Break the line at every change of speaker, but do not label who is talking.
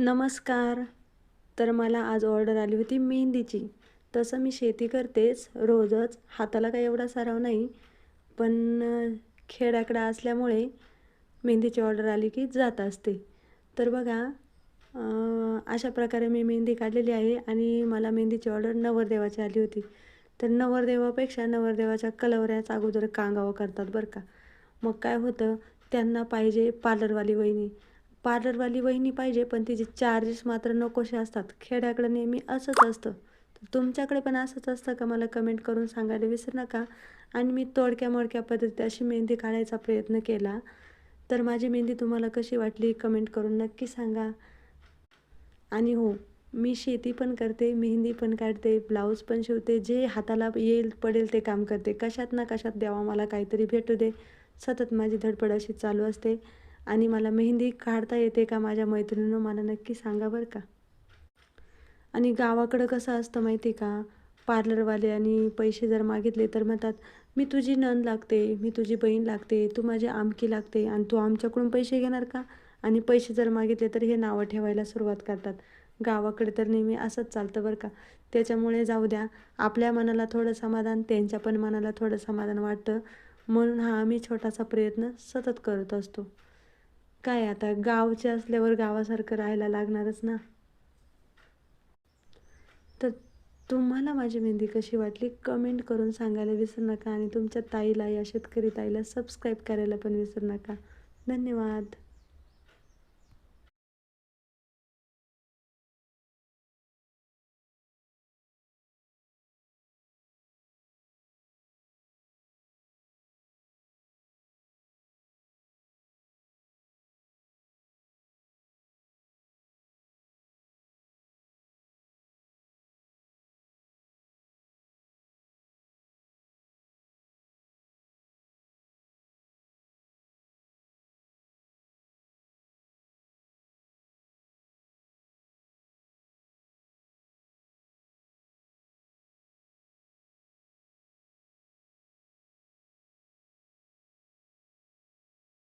नमस्कार. तर मला आज ऑर्डर आली होती मेहंदीची. तसं मी शेती करतेच रोजच. हाताला काही एवढा सराव नाही. पण खेड्याकडं असल्यामुळे मेहंदीची ऑर्डर आली की जात असते. तर बघा अशा प्रकारे मी मेहंदी काढलेली आहे आणि मला मेहंदीची ऑर्डर नवरदेवाची आली होती. तर नवरदेवापेक्षा नवरदेवाच्या कलवऱ्याच अगोदर कांगावं करतात बरं का. मग काय होतं, त्यांना पाहिजे पार्लरवाली वहिनी. पार्लरवाली वहिनी पाहिजे, पण तिचे चार्जेस मात्र नकोसे असतात. खेड्याकडं नेहमी असंच असतं. तर तुमच्याकडे पण असंच असतं का? मला कमेंट करून सांगायला विसरू नका. आणि मी तोडक्या-मोडक्या पद्धतीत अशी मेहंदी काढायचा प्रयत्न केला. तर माझी मेहंदी तुम्हाला कशी वाटली कमेंट करून नक्की सांगा. आणि हो, मी शेती पण करते, मेहंदी पण काढते, ब्लाऊज पण शिवते. जे हाताला येईल पडेल ते काम करते. कशात ना कशात देवा मला काहीतरी भेटू दे. सतत माझी धडपड अशी चालू असते. आणि मला मेहंदी काढता येते का माझ्या मैत्रिणींनो, मला नक्की सांगा बरं का. आणि गावाकडं कसं असतं माहिती का, पार्लरवाले आणि पैसे जर मागितले तर म्हणतात, मी तुझी नण लागते, मी तुझी बहीण लागते, तू माझी आमकी लागते आणि तू आमच्याकडून पैसे घेणार का? आणि पैसे जर मागितले तर हे नावं ठेवायला सुरुवात करतात. गावाकडे तर नेहमी असंच चालतं बरं का. त्याच्यामुळे जाऊ द्या, आपल्या मनाला थोडं समाधान, त्यांच्या पण मनाला थोडं समाधान वाटतं. म्हणून हा आम्ही छोटासा प्रयत्न सतत करत असतो. काय आता गावचे असल्यावर गावासारखं राहायला लागणारच ना. तर तुम्हाला माझी मेहंदी कशी वाटली कमेंट करून सांगायला विसरू नका आणि तुमच्या ताईला, या शेतकरी ताईला सबस्क्राईब करायला पण विसरू नका. धन्यवाद.